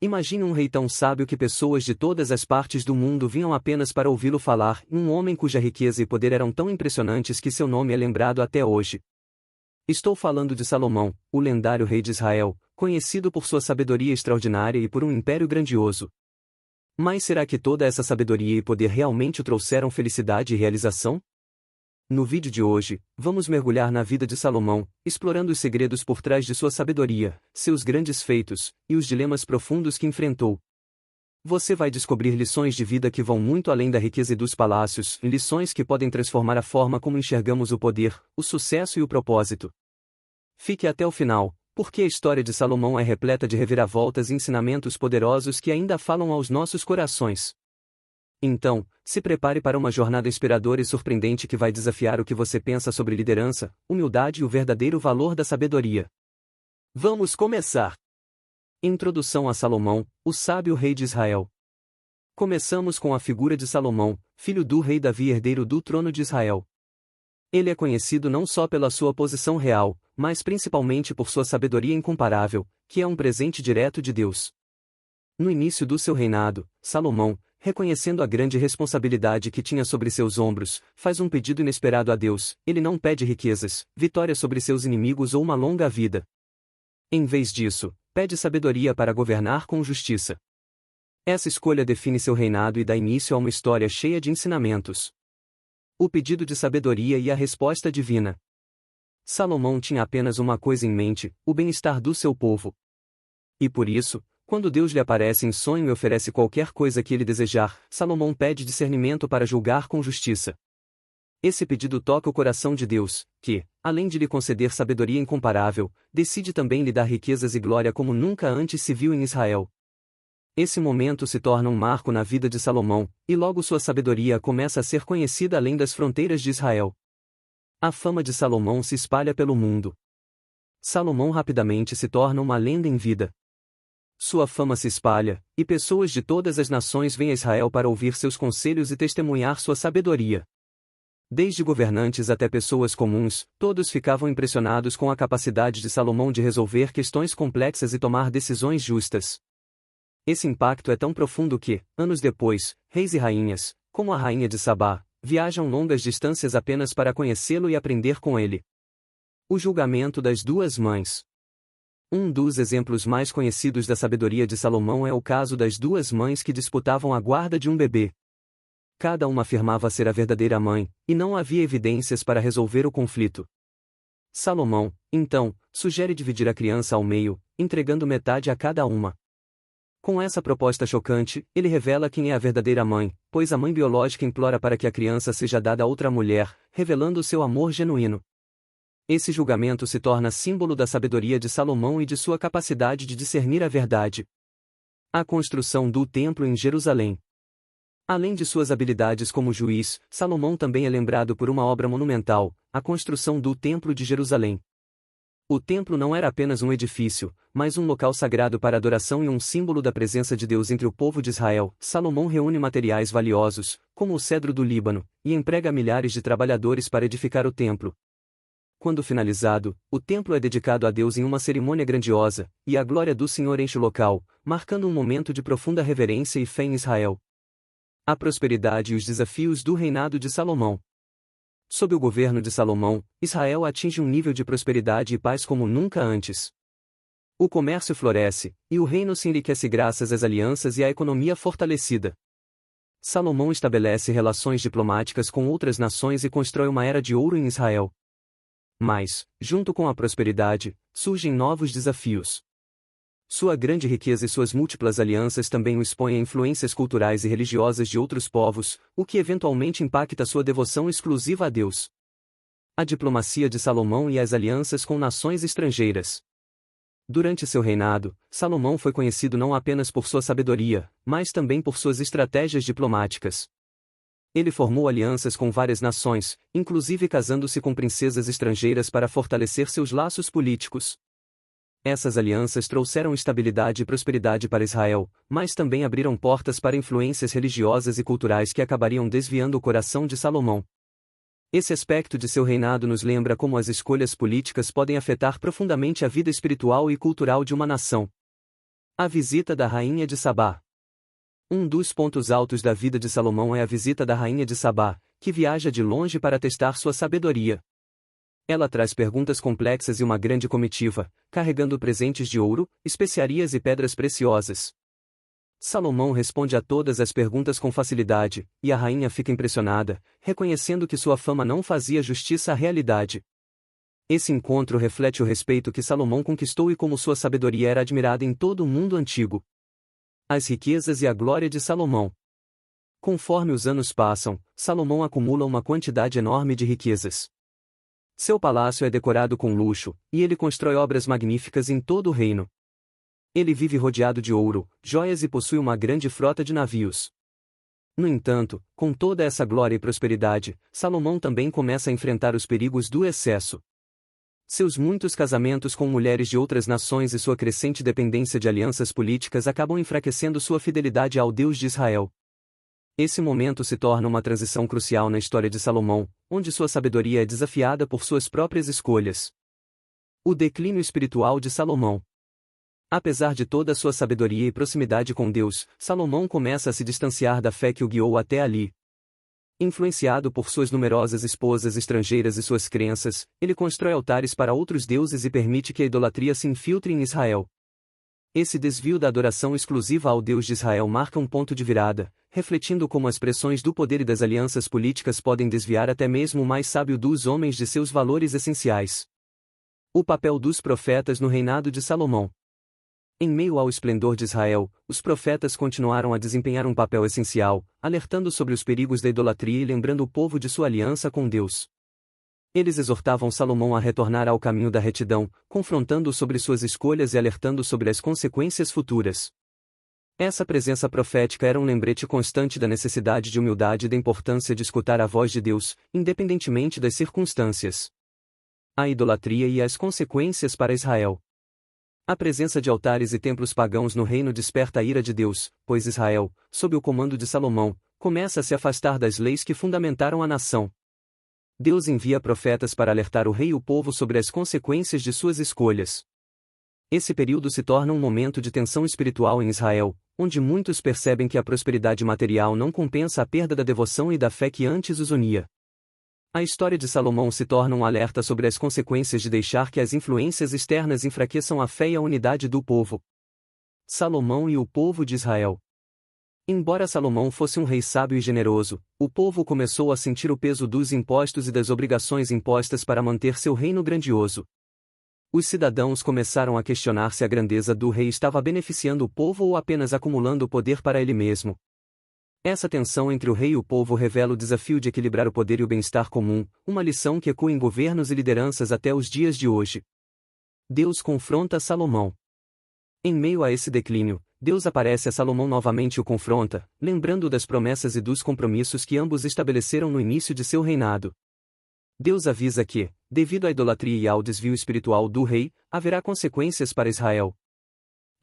Imagine um rei tão sábio que pessoas de todas as partes do mundo vinham apenas para ouvi-lo falar, um homem cuja riqueza e poder eram tão impressionantes que seu nome é lembrado até hoje. Estou falando de Salomão, o lendário rei de Israel, conhecido por sua sabedoria extraordinária e por um império grandioso. Mas será que toda essa sabedoria e poder realmente o trouxeram felicidade e realização? No vídeo de hoje, vamos mergulhar na vida de Salomão, explorando os segredos por trás de sua sabedoria, seus grandes feitos, e os dilemas profundos que enfrentou. Você vai descobrir lições de vida que vão muito além da riqueza e dos palácios, lições que podem transformar a forma como enxergamos o poder, o sucesso e o propósito. Fique até o final, porque a história de Salomão é repleta de reviravoltas e ensinamentos poderosos que ainda falam aos nossos corações. Então, se prepare para uma jornada inspiradora e surpreendente que vai desafiar o que você pensa sobre liderança, humildade e o verdadeiro valor da sabedoria. Vamos começar! Introdução a Salomão, o sábio rei de Israel. Começamos com a figura de Salomão, filho do rei Davi e herdeiro do trono de Israel. Ele é conhecido não só pela sua posição real, mas principalmente por sua sabedoria incomparável, que é um presente direto de Deus. No início do seu reinado, Salomão, reconhecendo a grande responsabilidade que tinha sobre seus ombros, faz um pedido inesperado a Deus. Ele não pede riquezas, vitória sobre seus inimigos ou uma longa vida. Em vez disso, pede sabedoria para governar com justiça. Essa escolha define seu reinado e dá início a uma história cheia de ensinamentos. O pedido de sabedoria e a resposta divina. Salomão tinha apenas uma coisa em mente: o bem-estar do seu povo. E por isso, quando Deus lhe aparece em sonho e oferece qualquer coisa que ele desejar, Salomão pede discernimento para julgar com justiça. Esse pedido toca o coração de Deus, que, além de lhe conceder sabedoria incomparável, decide também lhe dar riquezas e glória como nunca antes se viu em Israel. Esse momento se torna um marco na vida de Salomão, e logo sua sabedoria começa a ser conhecida além das fronteiras de Israel. A fama de Salomão se espalha pelo mundo. Salomão rapidamente se torna uma lenda em vida. Sua fama se espalha, e pessoas de todas as nações vêm a Israel para ouvir seus conselhos e testemunhar sua sabedoria. Desde governantes até pessoas comuns, todos ficavam impressionados com a capacidade de Salomão de resolver questões complexas e tomar decisões justas. Esse impacto é tão profundo que, anos depois, reis e rainhas, como a rainha de Sabá, viajam longas distâncias apenas para conhecê-lo e aprender com ele. O julgamento das duas mães. Um dos exemplos mais conhecidos da sabedoria de Salomão é o caso das duas mães que disputavam a guarda de um bebê. Cada uma afirmava ser a verdadeira mãe, e não havia evidências para resolver o conflito. Salomão, então, sugere dividir a criança ao meio, entregando metade a cada uma. Com essa proposta chocante, ele revela quem é a verdadeira mãe, pois a mãe biológica implora para que a criança seja dada a outra mulher, revelando seu amor genuíno. Esse julgamento se torna símbolo da sabedoria de Salomão e de sua capacidade de discernir a verdade. A construção do templo em Jerusalém. Além de suas habilidades como juiz, Salomão também é lembrado por uma obra monumental, a construção do Templo de Jerusalém. O templo não era apenas um edifício, mas um local sagrado para adoração e um símbolo da presença de Deus entre o povo de Israel. Salomão reúne materiais valiosos, como o cedro do Líbano, e emprega milhares de trabalhadores para edificar o templo. Quando finalizado, o templo é dedicado a Deus em uma cerimônia grandiosa, e a glória do Senhor enche o local, marcando um momento de profunda reverência e fé em Israel. A prosperidade e os desafios do reinado de Salomão. Sob o governo de Salomão, Israel atinge um nível de prosperidade e paz como nunca antes. O comércio floresce, e o reino se enriquece graças às alianças e à economia fortalecida. Salomão estabelece relações diplomáticas com outras nações e constrói uma era de ouro em Israel. Mas, junto com a prosperidade, surgem novos desafios. Sua grande riqueza e suas múltiplas alianças também o expõem a influências culturais e religiosas de outros povos, o que eventualmente impacta sua devoção exclusiva a Deus. A diplomacia de Salomão e as alianças com nações estrangeiras. Durante seu reinado, Salomão foi conhecido não apenas por sua sabedoria, mas também por suas estratégias diplomáticas. Ele formou alianças com várias nações, inclusive casando-se com princesas estrangeiras para fortalecer seus laços políticos. Essas alianças trouxeram estabilidade e prosperidade para Israel, mas também abriram portas para influências religiosas e culturais que acabariam desviando o coração de Salomão. Esse aspecto de seu reinado nos lembra como as escolhas políticas podem afetar profundamente a vida espiritual e cultural de uma nação. A visita da rainha de Sabá. Um dos pontos altos da vida de Salomão é a visita da rainha de Sabá, que viaja de longe para testar sua sabedoria. Ela traz perguntas complexas e uma grande comitiva, carregando presentes de ouro, especiarias e pedras preciosas. Salomão responde a todas as perguntas com facilidade, e a rainha fica impressionada, reconhecendo que sua fama não fazia justiça à realidade. Esse encontro reflete o respeito que Salomão conquistou e como sua sabedoria era admirada em todo o mundo antigo. As riquezas e a glória de Salomão. Conforme os anos passam, Salomão acumula uma quantidade enorme de riquezas. Seu palácio é decorado com luxo, e ele constrói obras magníficas em todo o reino. Ele vive rodeado de ouro, joias e possui uma grande frota de navios. No entanto, com toda essa glória e prosperidade, Salomão também começa a enfrentar os perigos do excesso. Seus muitos casamentos com mulheres de outras nações e sua crescente dependência de alianças políticas acabam enfraquecendo sua fidelidade ao Deus de Israel. Esse momento se torna uma transição crucial na história de Salomão, onde sua sabedoria é desafiada por suas próprias escolhas. O declínio espiritual de Salomão. Apesar de toda a sua sabedoria e proximidade com Deus, Salomão começa a se distanciar da fé que o guiou até ali. Influenciado por suas numerosas esposas estrangeiras e suas crenças, ele constrói altares para outros deuses e permite que a idolatria se infiltre em Israel. Esse desvio da adoração exclusiva ao Deus de Israel marca um ponto de virada, refletindo como as pressões do poder e das alianças políticas podem desviar até mesmo o mais sábio dos homens de seus valores essenciais. O papel dos profetas no reinado de Salomão. Em meio ao esplendor de Israel, os profetas continuaram a desempenhar um papel essencial, alertando sobre os perigos da idolatria e lembrando o povo de sua aliança com Deus. Eles exortavam Salomão a retornar ao caminho da retidão, confrontando-o sobre suas escolhas e alertando sobre as consequências futuras. Essa presença profética era um lembrete constante da necessidade de humildade e da importância de escutar a voz de Deus, independentemente das circunstâncias. A idolatria e as consequências para Israel. A presença de altares e templos pagãos no reino desperta a ira de Deus, pois Israel, sob o comando de Salomão, começa a se afastar das leis que fundamentaram a nação. Deus envia profetas para alertar o rei e o povo sobre as consequências de suas escolhas. Esse período se torna um momento de tensão espiritual em Israel, onde muitos percebem que a prosperidade material não compensa a perda da devoção e da fé que antes os unia. A história de Salomão se torna um alerta sobre as consequências de deixar que as influências externas enfraqueçam a fé e a unidade do povo. Salomão e o povo de Israel. Embora Salomão fosse um rei sábio e generoso, o povo começou a sentir o peso dos impostos e das obrigações impostas para manter seu reino grandioso. Os cidadãos começaram a questionar se a grandeza do rei estava beneficiando o povo ou apenas acumulando poder para ele mesmo. Essa tensão entre o rei e o povo revela o desafio de equilibrar o poder e o bem-estar comum, uma lição que ecoa em governos e lideranças até os dias de hoje. Deus confronta Salomão. Em meio a esse declínio, Deus aparece a Salomão novamente e o confronta, lembrando das promessas e dos compromissos que ambos estabeleceram no início de seu reinado. Deus avisa que, devido à idolatria e ao desvio espiritual do rei, haverá consequências para Israel.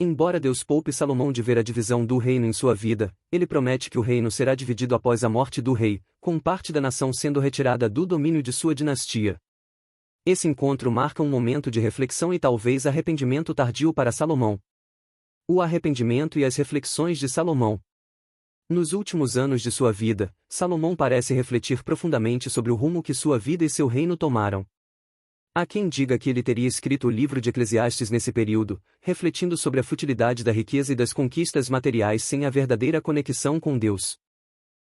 Embora Deus poupe Salomão de ver a divisão do reino em sua vida, ele promete que o reino será dividido após a morte do rei, com parte da nação sendo retirada do domínio de sua dinastia. Esse encontro marca um momento de reflexão e talvez arrependimento tardio para Salomão. O arrependimento e as reflexões de Salomão. Nos últimos anos de sua vida, Salomão parece refletir profundamente sobre o rumo que sua vida e seu reino tomaram. Há quem diga que ele teria escrito o livro de Eclesiastes nesse período, refletindo sobre a futilidade da riqueza e das conquistas materiais sem a verdadeira conexão com Deus.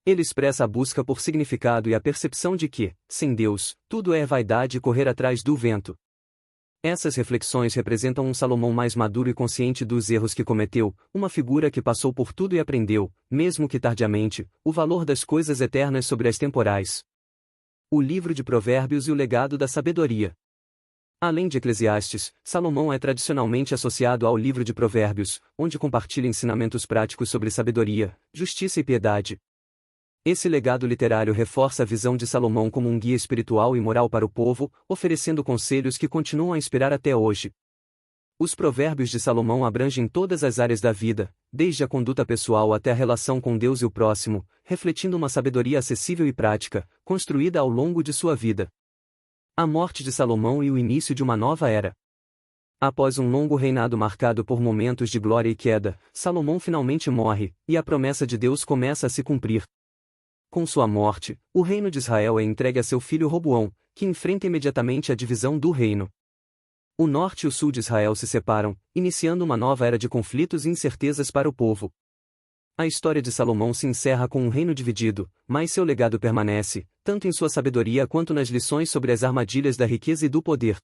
Ele expressa a busca por significado e a percepção de que, sem Deus, tudo é vaidade e correr atrás do vento. Essas reflexões representam um Salomão mais maduro e consciente dos erros que cometeu, uma figura que passou por tudo e aprendeu, mesmo que tardiamente, o valor das coisas eternas sobre as temporais. O livro de Provérbios e o legado da sabedoria. Além de Eclesiastes, Salomão é tradicionalmente associado ao livro de Provérbios, onde compartilha ensinamentos práticos sobre sabedoria, justiça e piedade. Esse legado literário reforça a visão de Salomão como um guia espiritual e moral para o povo, oferecendo conselhos que continuam a inspirar até hoje. Os Provérbios de Salomão abrangem todas as áreas da vida, desde a conduta pessoal até a relação com Deus e o próximo, refletindo uma sabedoria acessível e prática, construída ao longo de sua vida. A morte de Salomão e o início de uma nova era. Após um longo reinado marcado por momentos de glória e queda, Salomão finalmente morre, e a promessa de Deus começa a se cumprir. Com sua morte, o reino de Israel é entregue a seu filho Roboão, que enfrenta imediatamente a divisão do reino. O norte e o sul de Israel se separam, iniciando uma nova era de conflitos e incertezas para o povo. A história de Salomão se encerra com um reino dividido, mas seu legado permanece, tanto em sua sabedoria quanto nas lições sobre as armadilhas da riqueza e do poder.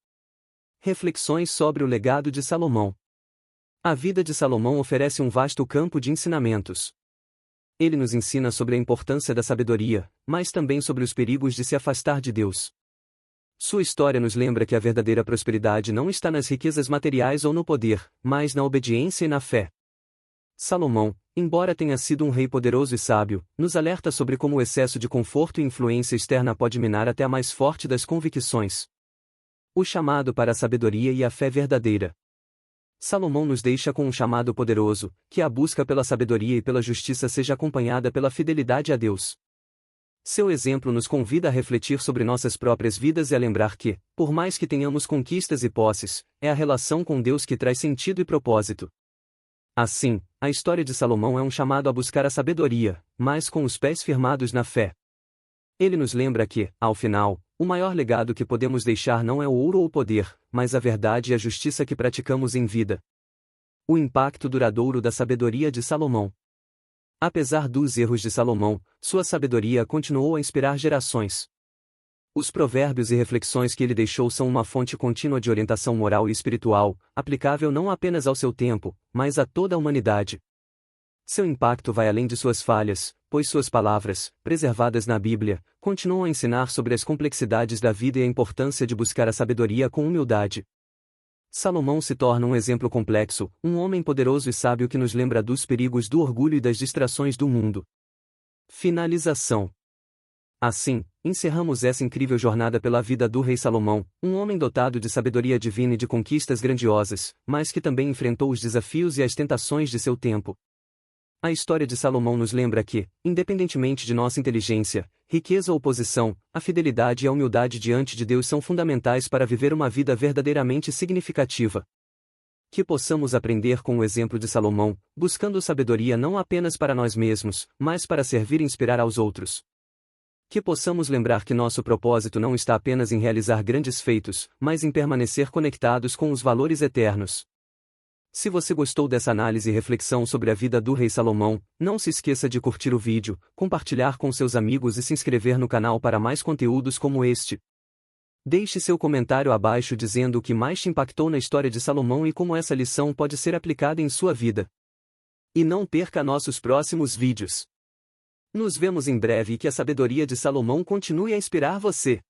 Reflexões sobre o legado de Salomão. A vida de Salomão oferece um vasto campo de ensinamentos. Ele nos ensina sobre a importância da sabedoria, mas também sobre os perigos de se afastar de Deus. Sua história nos lembra que a verdadeira prosperidade não está nas riquezas materiais ou no poder, mas na obediência e na fé. Salomão, embora tenha sido um rei poderoso e sábio, nos alerta sobre como o excesso de conforto e influência externa pode minar até a mais forte das convicções. O chamado para a sabedoria e a fé verdadeira. Salomão nos deixa com um chamado poderoso, que a busca pela sabedoria e pela justiça seja acompanhada pela fidelidade a Deus. Seu exemplo nos convida a refletir sobre nossas próprias vidas e a lembrar que, por mais que tenhamos conquistas e posses, é a relação com Deus que traz sentido e propósito. Assim, a história de Salomão é um chamado a buscar a sabedoria, mas com os pés firmados na fé. Ele nos lembra que, ao final, o maior legado que podemos deixar não é o ouro ou o poder, mas a verdade e a justiça que praticamos em vida. O impacto duradouro da sabedoria de Salomão. Apesar dos erros de Salomão, sua sabedoria continuou a inspirar gerações. Os provérbios e reflexões que ele deixou são uma fonte contínua de orientação moral e espiritual, aplicável não apenas ao seu tempo, mas a toda a humanidade. Seu impacto vai além de suas falhas, pois suas palavras, preservadas na Bíblia, continuam a ensinar sobre as complexidades da vida e a importância de buscar a sabedoria com humildade. Salomão se torna um exemplo complexo, um homem poderoso e sábio que nos lembra dos perigos do orgulho e das distrações do mundo. Finalização. Assim, encerramos essa incrível jornada pela vida do rei Salomão, um homem dotado de sabedoria divina e de conquistas grandiosas, mas que também enfrentou os desafios e as tentações de seu tempo. A história de Salomão nos lembra que, independentemente de nossa inteligência, riqueza ou posição, a fidelidade e a humildade diante de Deus são fundamentais para viver uma vida verdadeiramente significativa. Que possamos aprender com o exemplo de Salomão, buscando sabedoria não apenas para nós mesmos, mas para servir e inspirar aos outros. Que possamos lembrar que nosso propósito não está apenas em realizar grandes feitos, mas em permanecer conectados com os valores eternos. Se você gostou dessa análise e reflexão sobre a vida do rei Salomão, não se esqueça de curtir o vídeo, compartilhar com seus amigos e se inscrever no canal para mais conteúdos como este. Deixe seu comentário abaixo dizendo o que mais te impactou na história de Salomão e como essa lição pode ser aplicada em sua vida. E não perca nossos próximos vídeos. Nos vemos em breve e que a sabedoria de Salomão continue a inspirar você.